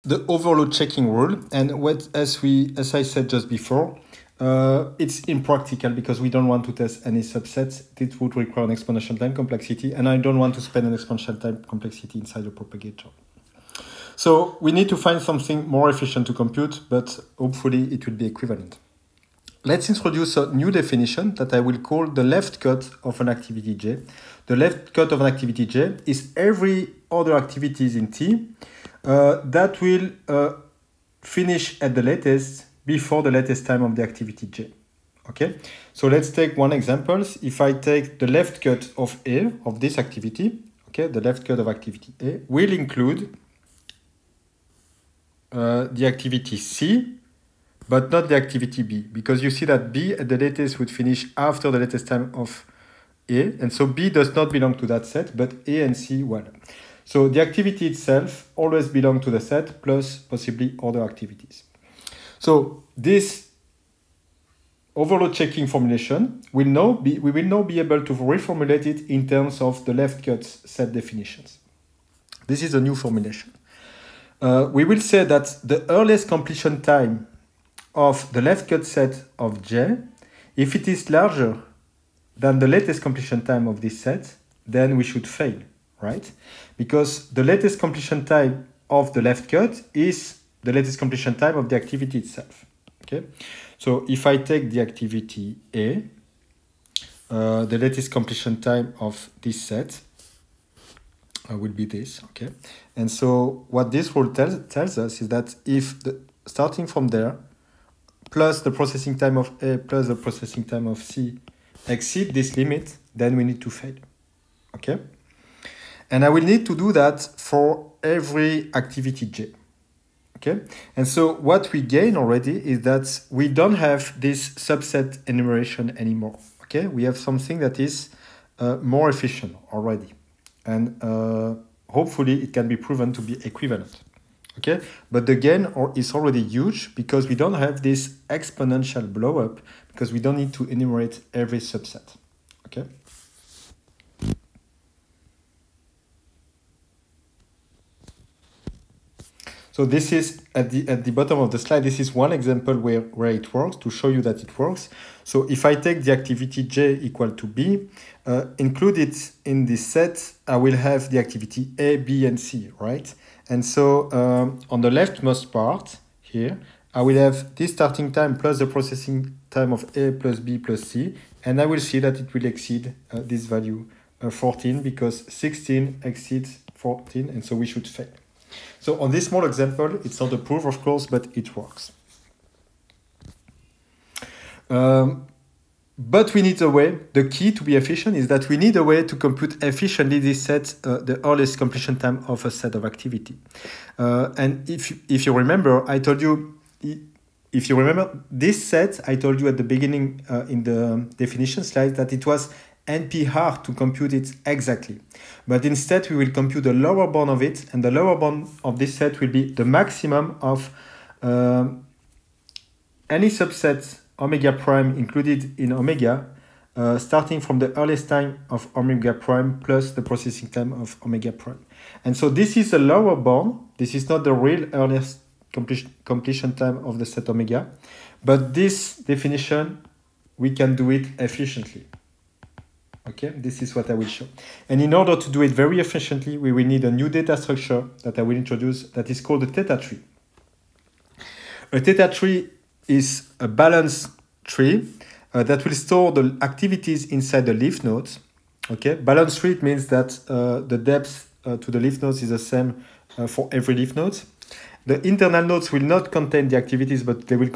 the overload checking rule. And as I said just before, it's impractical because we don't want to test any subsets. It would require an exponential time complexity, and I don't want to spend an exponential time complexity inside the propagator. So we need to find something more efficient to compute, but hopefully it will be equivalent. Let's introduce a new definition that I will call the left cut of an activity J. The left cut of an activity J is every other activities in T that will finish at the latest before the latest time of the activity J. Okay, so let's take one example. If I take the left cut of A of this activity, okay, the left cut of activity A will include the activity C, but not the activity B, because you see that B at the latest would finish after the latest time of A, and so B does not belong to that set, but A and C will. So the activity itself always belongs to the set, plus possibly other activities. So this overload checking formulation we will now be able to reformulate it in terms of the left cut set definitions. This is a new formulation. We will say that the earliest completion time of the left cut set of J, if it is larger than the latest completion time of this set, then we should fail, right? Because the latest completion time of the left cut is the latest completion time of the activity itself, okay? So if I take the activity A, the latest completion time of this set will be this, okay? And so what this rule tells us is that if starting from there, plus the processing time of A plus the processing time of C exceed this limit, then we need to fail, okay? And I will need to do that for every activity J, okay? And so what we gain already is that we don't have this subset enumeration anymore, okay? We have something that is more efficient already. And hopefully it can be proven to be equivalent. Okay, but the gain is already huge because we don't have this exponential blow up because we don't need to enumerate every subset. Okay. So this is at the bottom of the slide. This is one example where it works to show you that it works. So if I take the activity J equal to B, included in this set, I will have the activity A, B, and C, right? And so on the leftmost part here, I will have this starting time plus the processing time of A plus B plus C, and I will see that it will exceed this value 14 because 16 exceeds 14, and so we should fail. So on this small example, it's not a proof, of course, but it works. But we need a way. The key to be efficient is that we need a way to compute efficiently this set, the earliest completion time of a set of activity. And if you remember, I told you, if you remember this set, I told you at the beginning in the definition slide that it was NP hard to compute it exactly. But instead, we will compute the lower bound of it, and the lower bound of this set will be the maximum of any subset omega prime included in omega, starting from the earliest time of omega prime plus the processing time of omega prime. And so this is a lower bound. This is not the real earliest completion time of the set omega, but this definition, we can do it efficiently. Okay, this is what I will show. And in order to do it very efficiently, we will need a new data structure that I will introduce that is called a theta tree. A theta tree is a balanced tree that will store the activities inside the leaf nodes. Okay, balanced tree means that the depth to the leaf nodes is the same for every leaf node. The internal nodes will not contain the activities, but they will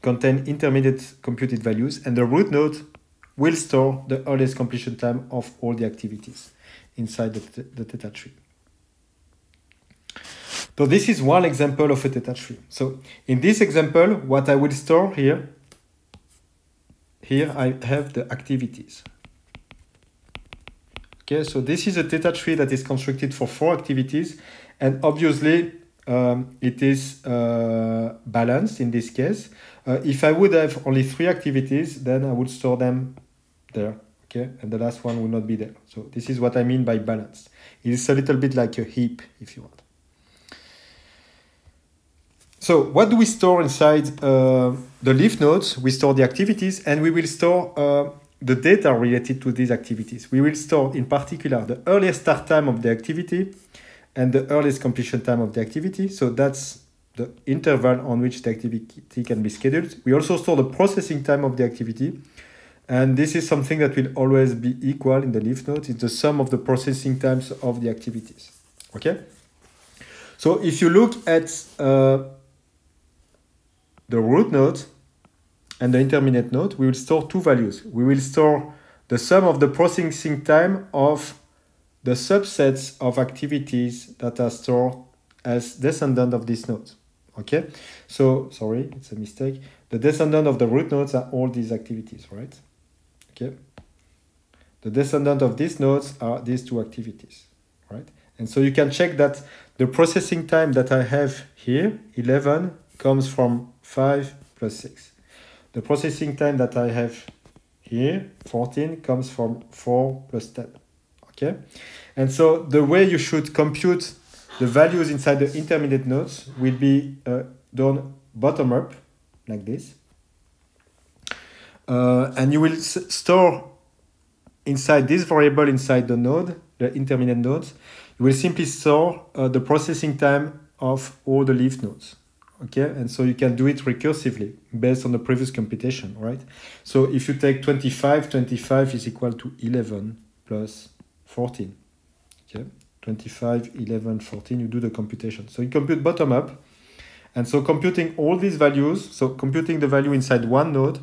contain intermediate computed values, and the root node will store the earliest completion time of all the activities inside the theta tree. So this is one example of a theta tree. So in this example, what I will store here I have the activities. Okay, so this is a theta tree that is constructed for 4 activities, and obviously it is balanced in this case. If I would have only 3 activities, then I would store them there, okay, and the last one will not be there. So this is what I mean by balanced. It is a little bit like a heap, if you want. So what do we store inside the leaf nodes? We store the activities, and we will store the data related to these activities. We will store in particular the earliest start time of the activity and the earliest completion time of the activity. So that's the interval on which the activity can be scheduled. We also store the processing time of the activity. And this is something that will always be equal in the leaf nodes. It's the sum of the processing times of the activities. Okay? So if you look at the root node and the intermediate node, we will store two values. We will store the sum of the processing time of the subsets of activities that are stored as descendant of this node. Okay, so sorry, it's a mistake. The descendant of the root nodes are all these activities, right? Okay, the descendant of these nodes are these two activities, right? And so you can check that the processing time that I have here, 11, comes from 5 plus 6. The processing time that I have here, 14, comes from 4 plus 10. Okay? And so the way you should compute the values inside the intermediate nodes will be done bottom up, like this. And you will store inside this variable inside the node, the intermediate nodes, you will simply store the processing time of all the leaf nodes. Okay, and so you can do it recursively based on the previous computation, right? So if you take 25, 25 is equal to 11 plus 14. Okay, 25, 11, 14, you do the computation. So you compute bottom up. And so computing all these values, so computing the value inside one node,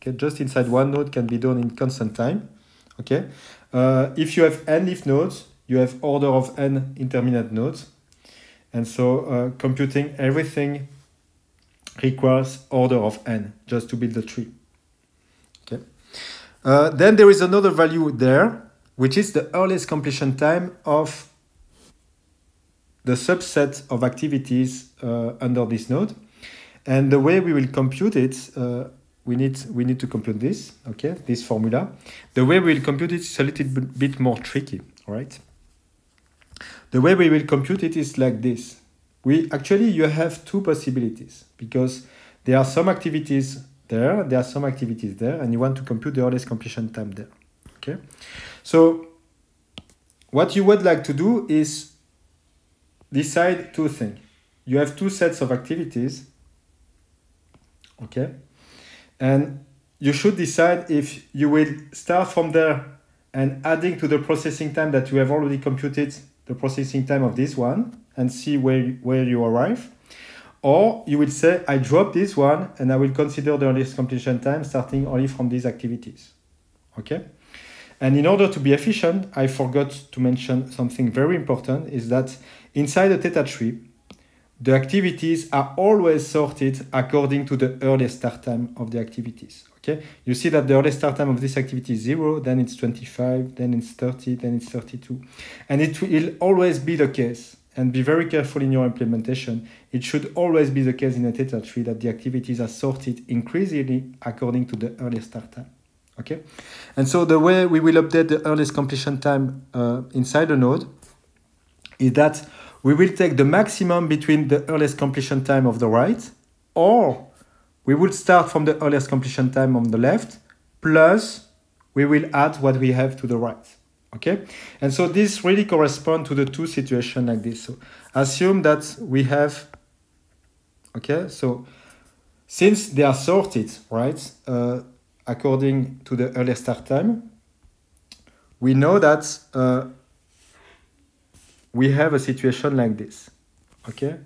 okay, just inside one node can be done in constant time. Okay, if you have n leaf nodes, you have order of n intermediate nodes. And so computing everything requires order of n just to build the tree. Okay. Then there is another value there, which is the earliest completion time of the subset of activities under this node. And the way we will compute it, we need to compute this, okay, this formula. The way we will compute it is a little bit more tricky, right? The way we will compute it is like this. You have two possibilities because there are some activities there are some activities there, and you want to compute the earliest completion time there. Okay, so what you would like to do is decide two things. You have two sets of activities, okay, and you should decide if you will start from there and adding to the processing time that you have already computed the processing time of this one and see where you arrive. Or you will say, I drop this one and I will consider the earliest completion time starting only from these activities. Okay? And in order to be efficient, I forgot to mention something very important, is that inside the theta tree, the activities are always sorted according to the earliest start time of the activities. Okay? You see that the earliest start time of this activity is 0, then it's 25, then it's 30, then it's 32. And it will always be the case. And be very careful in your implementation. It should always be the case in a theta tree that the activities are sorted increasingly according to the earliest start time. Okay? And so the way we will update the earliest completion time inside the node is that we will take the maximum between the earliest completion time of the right, or we will start from the earliest completion time on the left, plus we will add what we have to the right. Okay, and so this really corresponds to the two situations like this. So assume that we have, okay, so since they are sorted, right, according to the earliest start time, we know that we have a situation like this. Okay,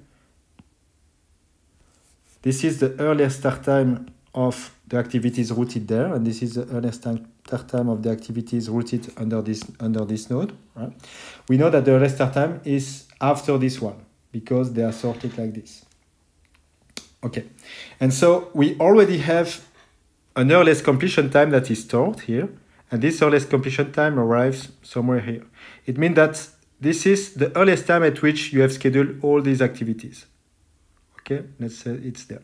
this is the earliest start time of the activities rooted there, and this is the earliest start time of the activities rooted under this node. Right? We know that the earliest start time is after this one because they are sorted like this. Okay, and so we already have an earliest completion time that is stored here, and this earliest completion time arrives somewhere here. It means that this is the earliest time at which you have scheduled all these activities. Okay, let's say it's there.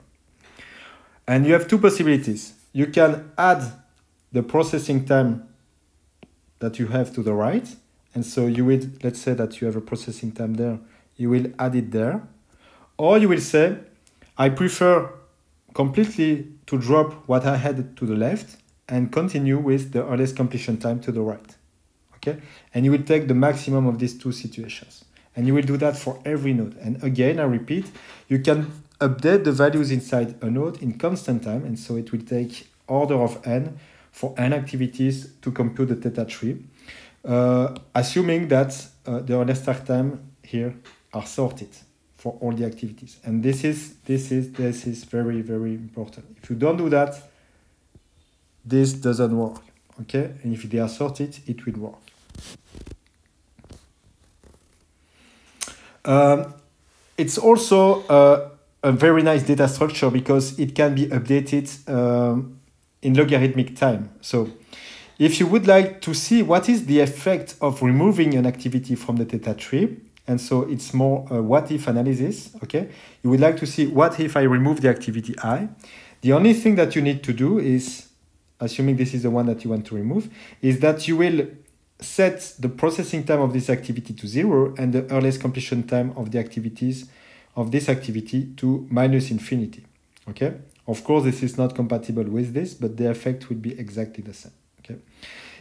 And you have two possibilities. You can add the processing time that you have to the right. And so you will, let's say that you have a processing time there, you will add it there. Or you will say, I prefer completely to drop what I had to the left and continue with the earliest completion time to the right. Okay? And you will take the maximum of these two situations. And you will do that for every node. And again, I repeat, you can update the values inside a node in constant time. And so it will take order of n for n activities to compute the theta tree, assuming that the earliest start time here are sorted for all the activities. And this is very, very important. If you don't do that, this doesn't work. Okay? And if they are sorted, it will work. It's also a very nice data structure because it can be updated in logarithmic time. So if you would like to see what is the effect of removing an activity from the theta tree, and so it's more a what-if analysis, okay? You would like to see what if I remove the activity I. The only thing that you need to do is, assuming this is the one that you want to remove, is that you will set the processing time of this activity to 0 and the earliest completion time of the activities of this activity to -infinity. Okay? Of course, this is not compatible with this, but the effect will be exactly the same. Okay?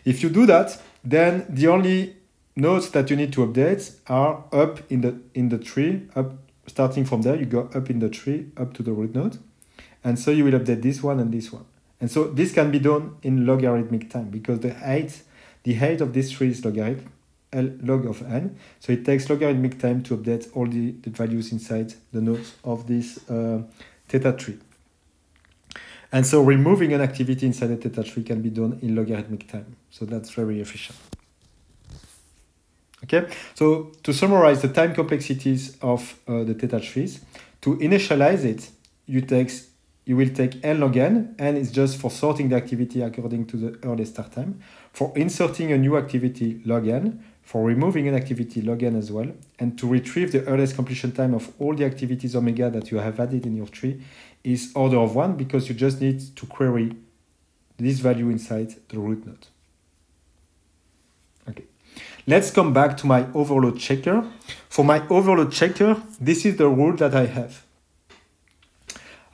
If you do that, then the only nodes that you need to update are up in the tree, up starting from there, you go up in the tree, up to the root node. And so you will update this one and this one. And so this can be done in logarithmic time because the height of this tree is logarithm log of n. So it takes logarithmic time to update all the values inside the nodes of this theta tree. And so removing an activity inside the theta tree can be done in logarithmic time. So that's very efficient. Okay, so to summarize the time complexities of the theta trees, to initialize it, you will take n log n. N is just for sorting the activity according to the earliest start time. For inserting a new activity, log n. For removing an activity, log n as well. And to retrieve the earliest completion time of all the activities omega that you have added in your tree is order of 1 because you just need to query this value inside the root node. Okay. Let's come back to my overload checker. For my overload checker, this is the rule that I have.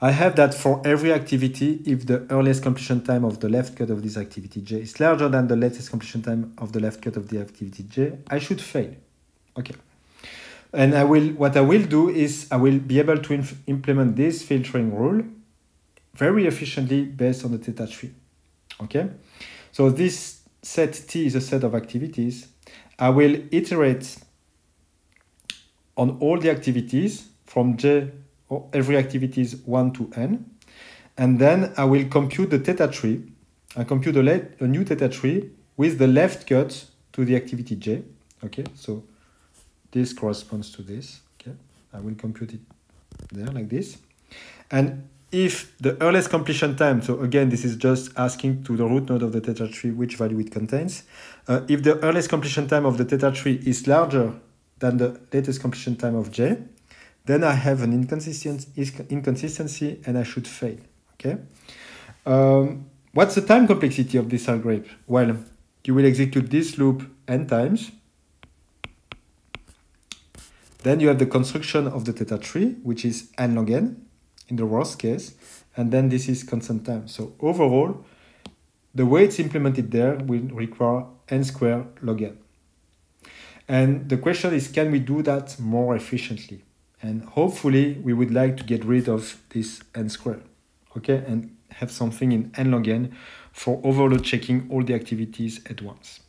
I have that for every activity, if the earliest completion time of the left cut of this activity j is larger than the latest completion time of the left cut of the activity j, I should fail. Okay. And what I will do is I will be able to implement this filtering rule very efficiently based on the theta tree. Okay. So this set T is a set of activities. I will iterate on all the activities from j, or every activity is 1 to n. And then I will compute the theta tree. I compute a new theta tree with the left cut to the activity j. Okay, so this corresponds to this. Okay, I will compute it there like this. And if the earliest completion time, so again, this is just asking to the root node of the theta tree which value it contains. If the earliest completion time of the theta tree is larger than the latest completion time of j, then I have an inconsistency and I should fail. Okay. What's the time complexity of this algorithm? Well, you will execute this loop n times. Then you have the construction of the theta tree, which is n log n in the worst case. And then this is constant time. So overall, the way it's implemented there will require n squared log n. And the question is, can we do that more efficiently? And hopefully, we would like to get rid of this n squared, okay, and have something in n log n for overload checking all the activities at once.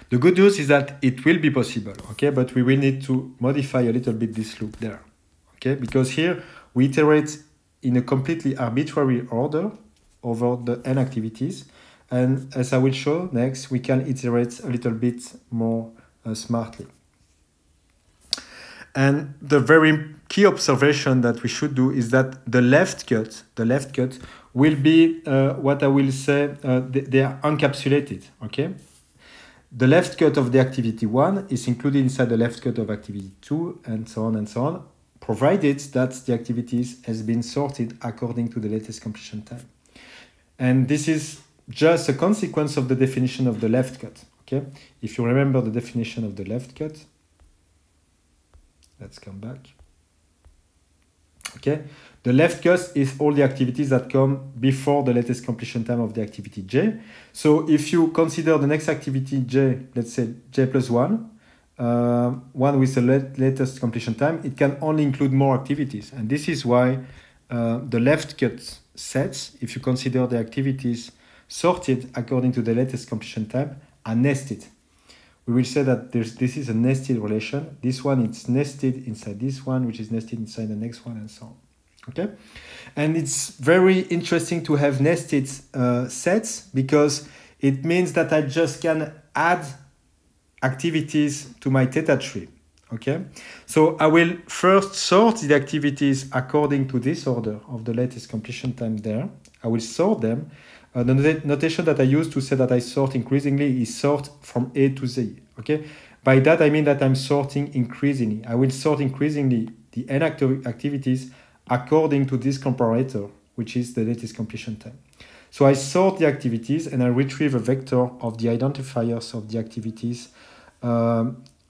The good news is that it will be possible, okay, but we will need to modify a little bit this loop there, okay, because here we iterate in a completely arbitrary order over the n activities, and as I will show next, we can iterate a little bit more smartly. And the very key observation that we should do is that the left cut will be what I will say, they are encapsulated, okay? The left cut of the activity 1 is included inside the left cut of activity 2, and so on, provided that the activities has been sorted according to the latest completion time. And this is just a consequence of the definition of the left cut, okay? If you remember the definition of the left cut, let's come back. Okay, the left cut is all the activities that come before the latest completion time of the activity J. So if you consider the next activity J, let's say J plus 1, one with the latest completion time, it can only include more activities. And this is why the left cut sets, if you consider the activities sorted according to the latest completion time, are nested. We will say that this is a nested relation. This one is nested inside this one, which is nested inside the next one, and so on. Okay, and it's very interesting to have nested sets because it means that I just can add activities to my theta tree. Okay, so I will first sort the activities according to this order of the latest completion time there. I will sort them. The notation that I use to say that I sort increasingly is sort from A to Z. Okay, by that I mean that I'm sorting increasingly. I will sort increasingly the n activities according to this comparator, which is the latest completion time. So I sort the activities and I retrieve a vector of the identifiers of the activities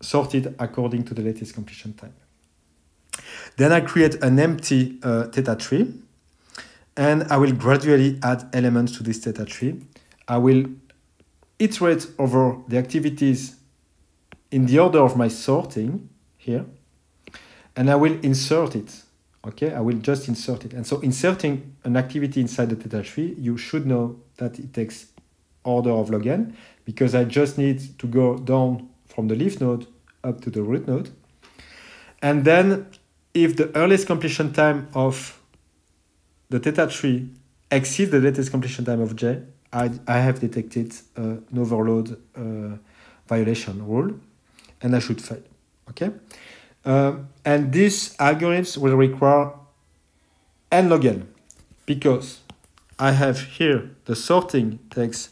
sorted according to the latest completion time. Then I create an empty theta tree, and I will gradually add elements to this theta tree. I will iterate over the activities in the order of my sorting here, and I will insert it. Okay, I will just insert it. And so inserting an activity inside the theta tree, you should know that it takes order of log n, because I just need to go down from the leaf node up to the root node. And then if the earliest completion time of the theta tree exceeds the latest completion time of J, I have detected an overload violation rule, and I should fail. Okay? And these algorithms will require n log n, because I have here the sorting takes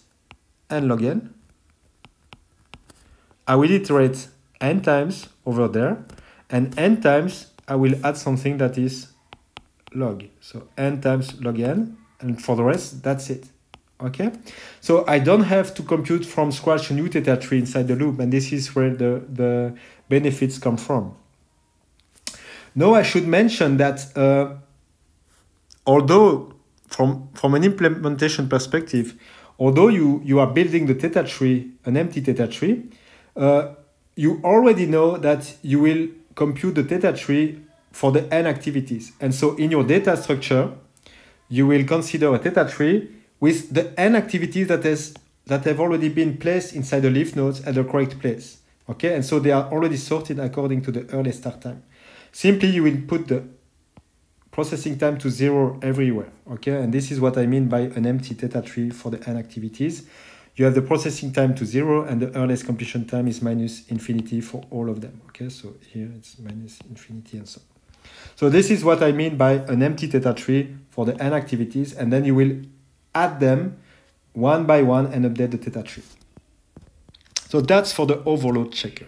n log n. I will iterate n times over there, and n times I will add something that is log. So n times log n, and for the rest, that's it. Okay? So I don't have to compute from scratch a new theta tree inside the loop, and this is where the benefits come from. Now I should mention that although from an implementation perspective, although you are building the theta tree, an empty theta tree, you already know that you will compute the theta tree for the n activities. And so in your data structure, you will consider a theta tree with the n activities that have already been placed inside the leaf nodes at the correct place. Okay, and so they are already sorted according to the early start time. Simply, you will put the processing time to 0 everywhere. Okay, and this is what I mean by an empty theta tree for the n activities. You have the processing time to 0, and the earliest completion time is minus infinity for all of them. Okay, so here it's minus infinity and so on. So this is what I mean by an empty theta tree for the n activities, and then you will add them one by one and update the theta tree. So that's for the overload checker.